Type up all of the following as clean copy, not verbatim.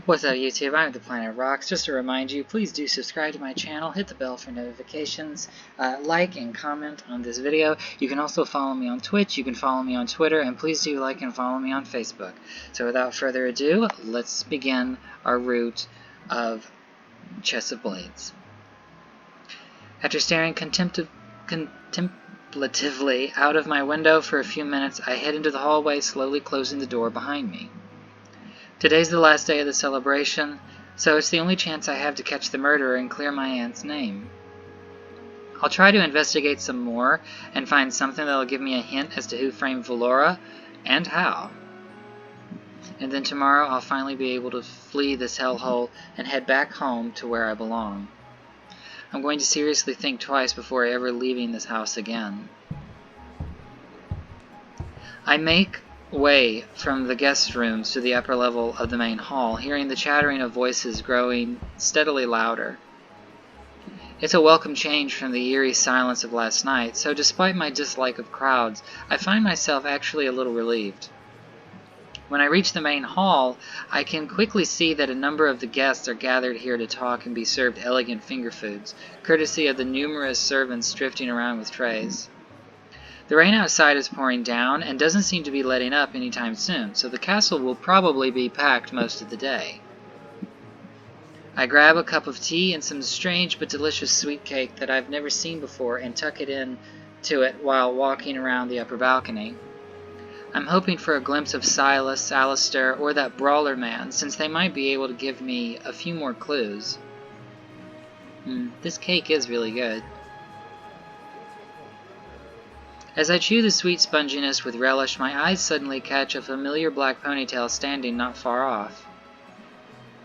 What's up YouTube, I'm the Planet Rocks. Just to remind you, please do subscribe to my channel, hit the bell for notifications, like and comment on this video. You can also follow me on Twitch, you can follow me on Twitter, and please do like and follow me on Facebook. So without further ado, let's begin our route of Chess of Blades. After staring contemplatively out of my window for a few minutes, I head into the hallway, slowly closing the door behind me. Today's the last day of the celebration, so it's the only chance I have to catch the murderer and clear my aunt's name. I'll try to investigate some more and find something that'll give me a hint as to who framed Valora and how. And then tomorrow I'll finally be able to flee this hellhole and head back home to where I belong. I'm going to seriously think twice before ever leaving this house again. I make way from the guest rooms to the upper level of the main hall, hearing the chattering of voices growing steadily louder. It's a welcome change from the eerie silence of last night, so despite my dislike of crowds, I find myself actually a little relieved. When I reach the main hall, I can quickly see that a number of the guests are gathered here to talk and be served elegant finger foods, courtesy of the numerous servants drifting around with trays. The rain outside is pouring down and doesn't seem to be letting up anytime soon, so the castle will probably be packed most of the day. I grab a cup of tea and some strange but delicious sweet cake that I've never seen before and tuck it into it while walking around the upper balcony. I'm hoping for a glimpse of Silas, Alistair, or that brawler man, since they might be able to give me a few more clues. This cake is really good. As I chew the sweet sponginess with relish, my eyes suddenly catch a familiar black ponytail standing not far off.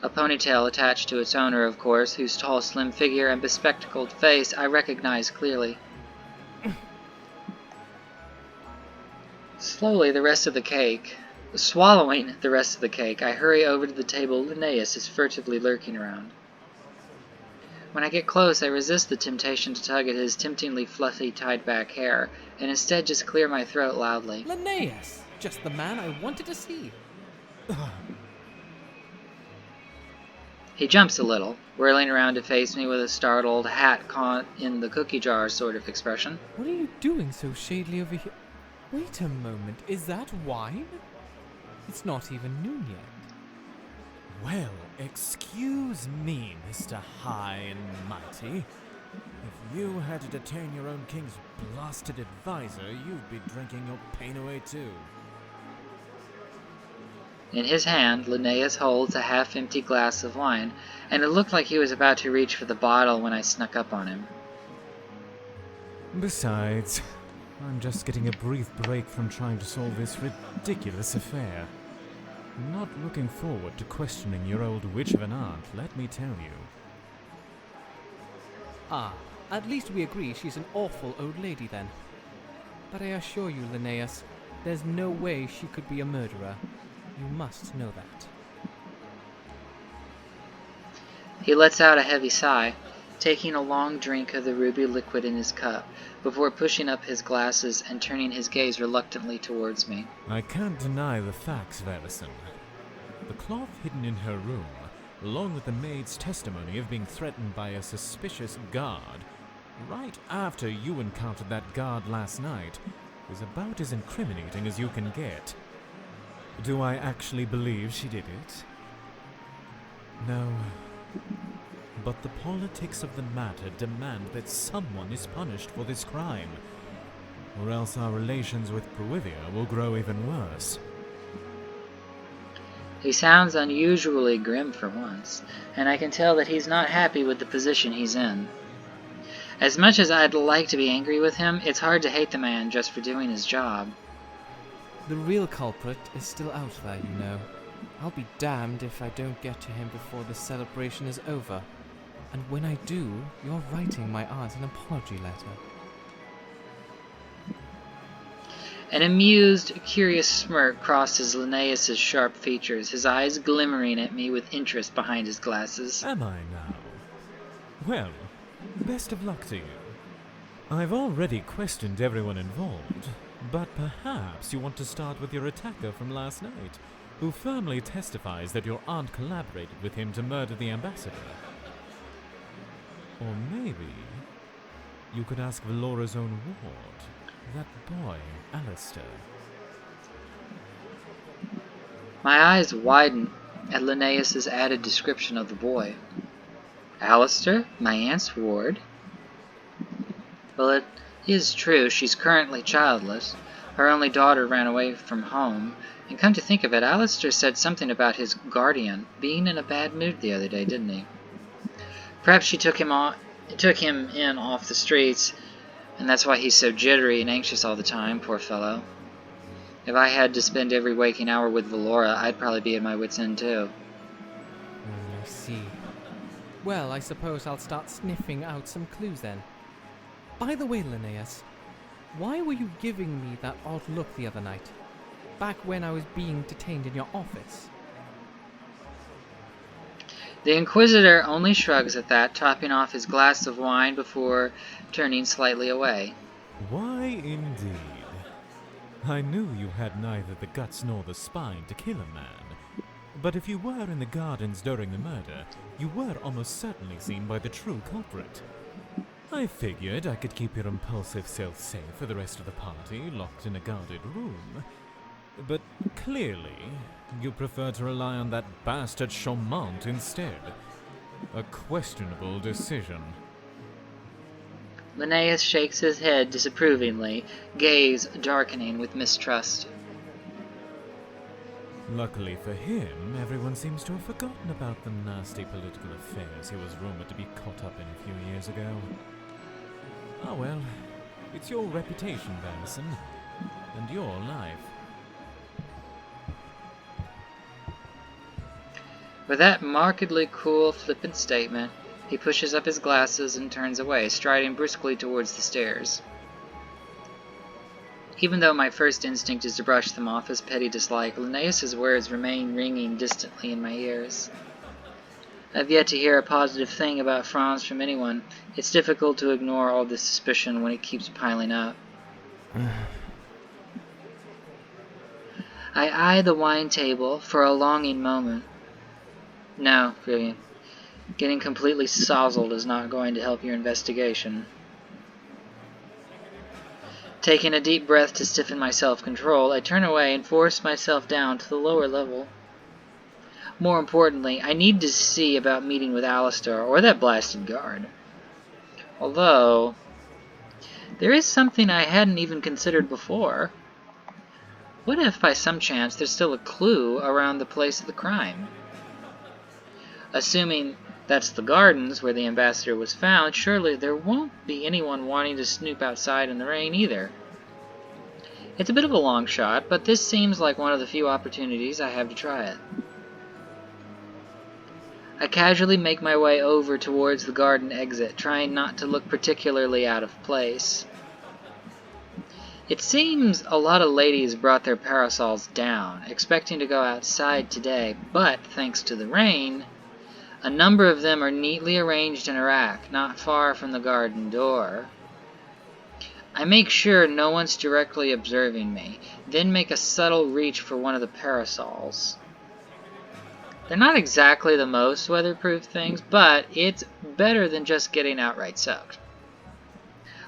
A ponytail attached to its owner, of course, whose tall, slim figure and bespectacled face I recognize clearly. Swallowing the rest of the cake, I hurry over to the table Linnaeus is furtively lurking around. When I get close, I resist the temptation to tug at his temptingly fluffy, tied-back hair, and instead just clear my throat loudly. Linnaeus! Just the man I wanted to see. He jumps a little, whirling around to face me with a startled, hat caught in the cookie jar sort of expression. What are you doing so shadily over here? Wait a moment, is that wine? It's not even noon yet. Well, excuse me, Mr. High and Mighty. If you had to detain your own king's blasted advisor, you'd be drinking your pain away too. In his hand, Linnaeus holds a half-empty glass of wine, and it looked like he was about to reach for the bottle when I snuck up on him. Besides, I'm just getting a brief break from trying to solve this ridiculous affair. I'm not looking forward to questioning your old witch of an aunt, let me tell you. Ah, at least we agree she's an awful old lady then. But I assure you, Linnaeus, there's no way she could be a murderer. You must know that. He lets out a heavy sigh, taking a long drink of the ruby liquid in his cup, before pushing up his glasses and turning his gaze reluctantly towards me. I can't deny the facts, Verison. The cloth hidden in her room, along with the maid's testimony of being threatened by a suspicious guard, right after you encountered that guard last night, is about as incriminating as you can get. Do I actually believe she did it? No. But the politics of the matter demand that someone is punished for this crime, or else our relations with Pruivia will grow even worse. He sounds unusually grim for once, and I can tell that he's not happy with the position he's in. As much as I'd like to be angry with him, it's hard to hate the man just for doing his job. The real culprit is still out there, you know. I'll be damned if I don't get to him before the celebration is over. And when I do, you're writing my aunt an apology letter. An amused, curious smirk crosses Linnaeus' sharp features, his eyes glimmering at me with interest behind his glasses. Am I now? Well, best of luck to you. I've already questioned everyone involved, but perhaps you want to start with your attacker from last night, who firmly testifies that your aunt collaborated with him to murder the ambassador. Or maybe you could ask Valora's own ward, that boy, Alistair. My eyes widen at Linnaeus's added description of the boy. Alistair, my aunt's ward? Well, it is true she's currently childless. Her only daughter ran away from home, and come to think of it, Alistair said something about his guardian being in a bad mood the other day, didn't he? Perhaps she took him in off the streets, and that's why he's so jittery and anxious all the time, poor fellow. If I had to spend every waking hour with Valora, I'd probably be at my wit's end too. I see. Well, I suppose I'll start sniffing out some clues then. By the way, Linnaeus, why were you giving me that odd look the other night? Back when I was being detained in your office? The Inquisitor only shrugs at that, topping off his glass of wine before turning slightly away. Why indeed? I knew you had neither the guts nor the spine to kill a man. But if you were in the gardens during the murder, you were almost certainly seen by the true culprit. I figured I could keep your impulsive self safe for the rest of the party, locked in a guarded room. But clearly, you prefer to rely on that bastard Chaumont instead. A questionable decision. Linnaeus shakes his head disapprovingly, gaze darkening with mistrust. Luckily for him, everyone seems to have forgotten about the nasty political affairs he was rumored to be caught up in a few years ago. Ah well, it's your reputation, Vanison, and your life. With that markedly cool, flippant statement, he pushes up his glasses and turns away, striding briskly towards the stairs. Even though my first instinct is to brush them off as petty dislike, Linnaeus's words remain ringing distantly in my ears. I've yet to hear a positive thing about Franz from anyone. It's difficult to ignore all this suspicion when it keeps piling up. I eye the wine table for a longing moment. No, really. Getting completely sozzled is not going to help your investigation. Taking a deep breath to stiffen my self-control, I turn away and force myself down to the lower level. More importantly, I need to see about meeting with Alistair or that blasted guard. Although, there is something I hadn't even considered before. What if by some chance there's still a clue around the place of the crime? Assuming that's the gardens where the ambassador was found, surely there won't be anyone wanting to snoop outside in the rain either. It's a bit of a long shot, but this seems like one of the few opportunities I have to try it. I casually make my way over towards the garden exit, trying not to look particularly out of place. It seems a lot of ladies brought their parasols down, expecting to go outside today, but thanks to the rain, a number of them are neatly arranged in a rack, not far from the garden door. I make sure no one's directly observing me, then make a subtle reach for one of the parasols. They're not exactly the most weatherproof things, but it's better than just getting outright soaked.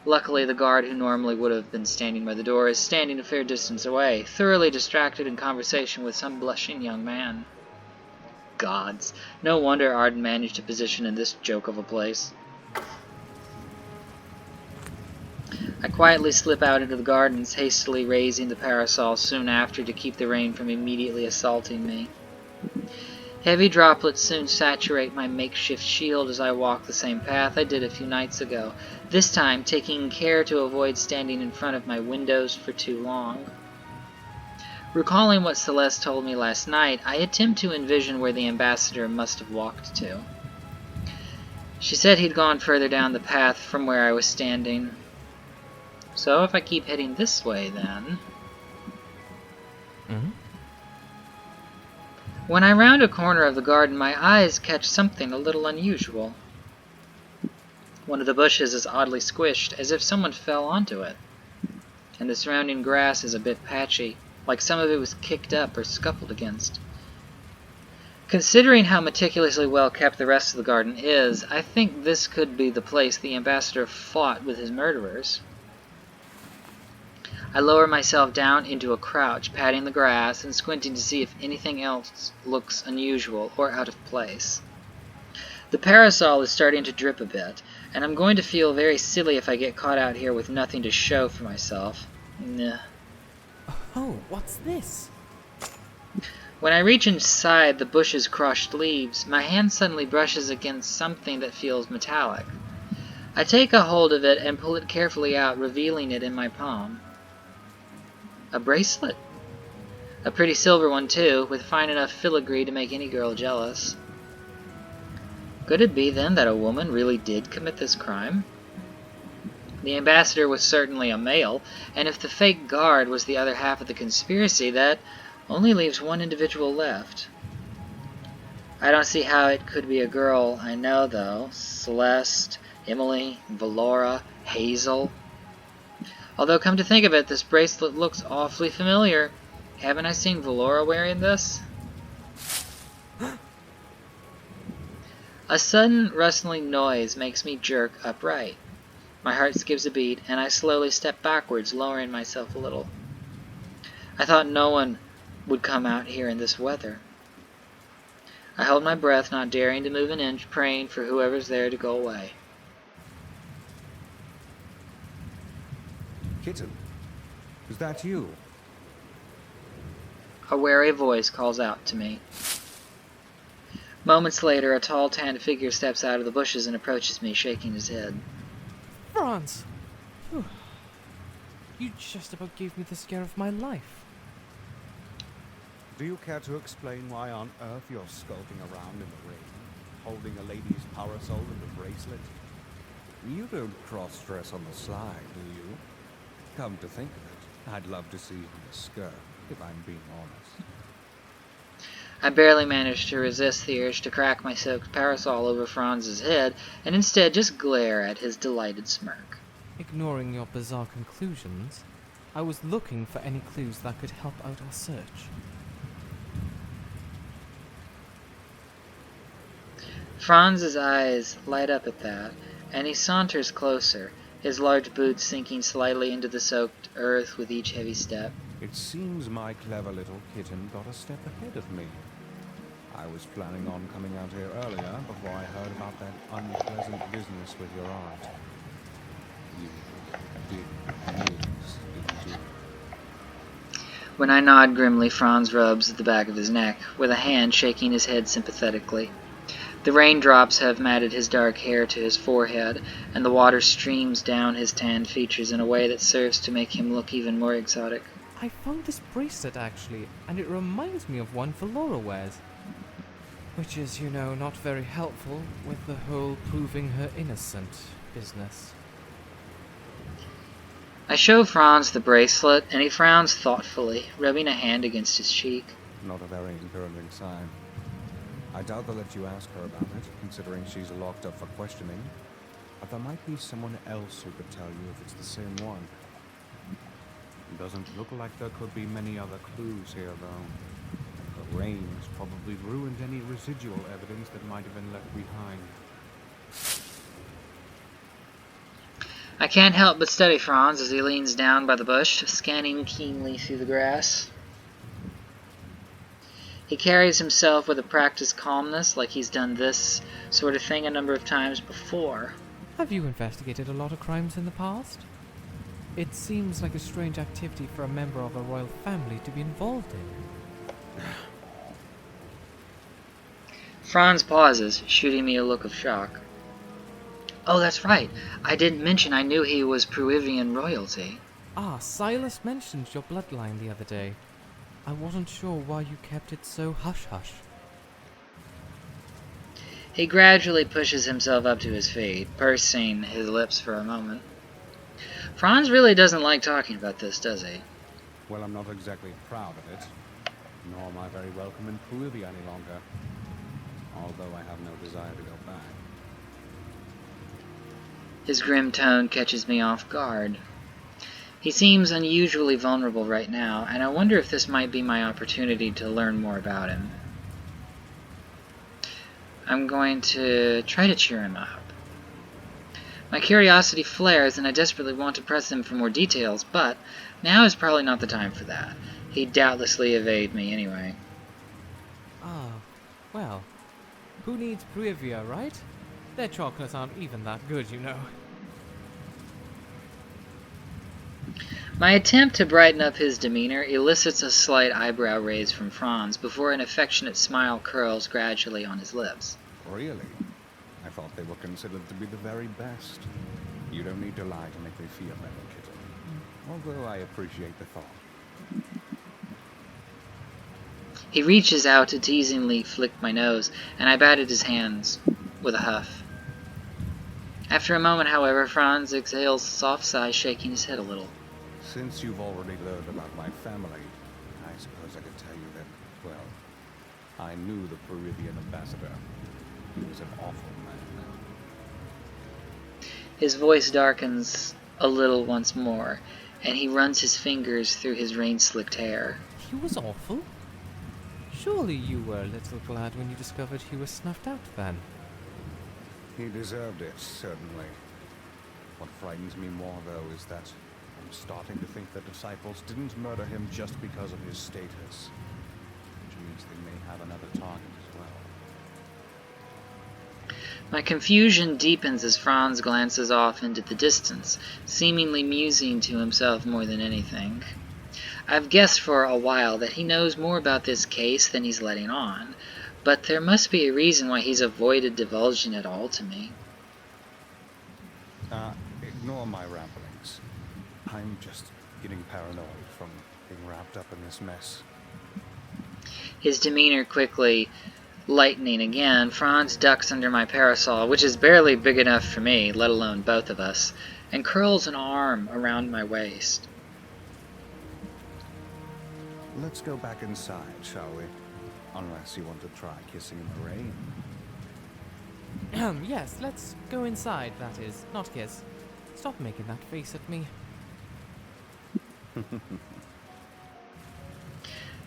Luckily, the guard who normally would have been standing by the door is standing a fair distance away, thoroughly distracted in conversation with some blushing young man. Gods, no wonder Arden managed a position in this joke of a place. I quietly slip out into the gardens, hastily raising the parasol soon after to keep the rain from immediately assaulting me. Heavy droplets soon saturate my makeshift shield as I walk the same path I did a few nights ago, this time taking care to avoid standing in front of my windows for too long. Recalling what Celeste told me last night, I attempt to envision where the ambassador must have walked to. She said he'd gone further down the path from where I was standing. So if I keep heading this way, then... When I round a corner of the garden, my eyes catch something a little unusual. One of the bushes is oddly squished, as if someone fell onto it, and the surrounding grass is a bit patchy. like some of it was kicked up or scuffled against. Considering how meticulously well kept the rest of the garden is, I think this could be the place the ambassador fought with his murderers. I lower myself down into a crouch, patting the grass and squinting to see if anything else looks unusual or out of place. The parasol is starting to drip a bit, and I'm going to feel very silly if I get caught out here with nothing to show for myself. Nah. Oh, what's this? When I reach inside the bush's crushed leaves, my hand suddenly brushes against something that feels metallic. I take a hold of it and pull it carefully out, revealing it in my palm. A bracelet. A pretty silver one, too, with fine enough filigree to make any girl jealous. Could it be, then, that a woman really did commit this crime? The ambassador was certainly a male, and if the fake guard was the other half of the conspiracy, that only leaves one individual left. I don't see how it could be a girl I know, though. Celeste, Emily, Valora, Hazel. Although, come to think of it, this bracelet looks awfully familiar. Haven't I seen Valora wearing this? A sudden rustling noise makes me jerk upright. My heart skips a beat, and I slowly step backwards, lowering myself a little. I thought no one would come out here in this weather. I hold my breath, not daring to move an inch, praying for whoever's there to go away. Kitten, is that you? A wary voice calls out to me. Moments later, a tall, tanned figure steps out of the bushes and approaches me, shaking his head. Franz! Whew. You just about gave me the scare of my life. Do you care to explain why on earth you're skulking around in the rain, holding a lady's parasol and a bracelet? You don't cross-dress on the sly, do you? Come to think of it, I'd love to see you in a skirt, if I'm being honest. I barely managed to resist the urge to crack my soaked parasol over Franz's head, and instead just glare at his delighted smirk. Ignoring your bizarre conclusions, I was looking for any clues that could help out our search. Franz's eyes light up at that, and he saunters closer, his large boots sinking slightly into the soaked earth with each heavy step. It seems my clever little kitten got a step ahead of me. I was planning on coming out here earlier before I heard about that unpleasant business with your aunt. You did news, didn't you? When I nod grimly, Franz rubs at the back of his neck, with a hand shaking his head sympathetically. The raindrops have matted his dark hair to his forehead, and the water streams down his tanned features in a way that serves to make him look even more exotic. I found this bracelet, actually, and it reminds me of one Valora wears. Which is, you know, not very helpful with the whole proving her innocent business. I show Franz the bracelet, and he frowns thoughtfully, rubbing a hand against his cheek. Not a very encouraging sign. I doubt they'll let you ask her about it, considering she's locked up for questioning. But there might be someone else who could tell you if it's the same one. It doesn't look like there could be many other clues here, though. The rain's probably ruined any residual evidence that might have been left behind. I can't help but study Franz as he leans down by the bush, scanning keenly through the grass. He carries himself with a practiced calmness, like he's done this sort of thing a number of times before. Have you investigated a lot of crimes in the past? It seems like a strange activity for a member of a royal family to be involved in. Franz pauses, shooting me a look of shock. Oh, that's right. I didn't mention I knew he was Peruvian royalty. Ah, Silas mentioned your bloodline the other day. I wasn't sure why you kept it so hush-hush. He gradually pushes himself up to his feet, pursing his lips for a moment. Franz really doesn't like talking about this, does he? Well, I'm not exactly proud of it, nor am I very welcome in Perugia any longer, although I have no desire to go back. His grim tone catches me off guard. He seems unusually vulnerable right now, and I wonder if this might be my opportunity to learn more about him. I'm going to try to cheer him up. My curiosity flares, and I desperately want to press him for more details, but now is probably not the time for that. He'd doubtlessly evade me anyway. Ah, well, who needs Brivia, right? Their chocolates aren't even that good, you know. My attempt to brighten up his demeanor elicits a slight eyebrow raise from Franz before an affectionate smile curls gradually on his lips. Really? I thought they were considered to be the very best. You don't need to lie to make me feel better, kitten. Although I appreciate the thought. He reaches out to teasingly flick my nose, and I batted his hands with a huff. After a moment, however, Franz exhales a soft sigh, shaking his head a little. Since you've already learned about my family, I suppose I could tell you that, well, I knew the Peruvian ambassador. He was an awful man. His voice darkens a little once more, and he runs his fingers through his rain-slicked hair. He was awful? Surely you were a little glad when you discovered he was snuffed out then. He deserved it, certainly. What frightens me more, though, is that I'm starting to think the disciples didn't murder him just because of his status. Which means they may have another target as well. My confusion deepens as Franz glances off into the distance, seemingly musing to himself more than anything. I've guessed for a while that he knows more about this case than he's letting on, but there must be a reason why he's avoided divulging it all to me. Ignore my ramblings. I'm just getting paranoid from being wrapped up in this mess. His demeanor quickly lightening again, Franz ducks under my parasol, which is barely big enough for me, let alone both of us, and curls an arm around my waist. Let's go back inside, shall we? Unless you want to try kissing in the rain. Yes, let's go inside, that is, not kiss. Stop making that face at me.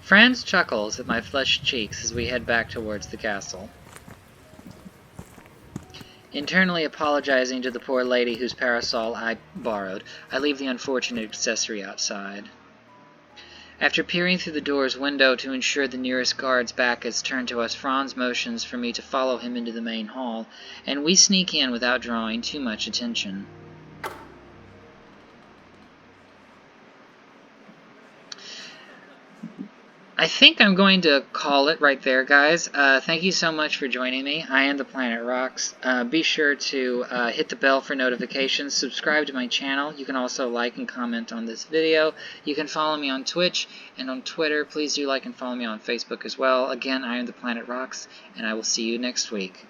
Franz chuckles at my flushed cheeks as we head back towards the castle. Internally apologizing to the poor lady whose parasol I borrowed, I leave the unfortunate accessory outside. After peering through the door's window to ensure the nearest guard's back is turned to us, Franz motions for me to follow him into the main hall, and we sneak in without drawing too much attention. I think I'm going to call it right there, guys. Thank you so much for joining me. I am the Planet Rocks. Be sure to hit the bell for notifications. Subscribe to my channel. You can also like and comment on this video. You can follow me on Twitch and on Twitter. Please do like and follow me on Facebook as well. Again, I am the Planet Rocks, and I will see you next week.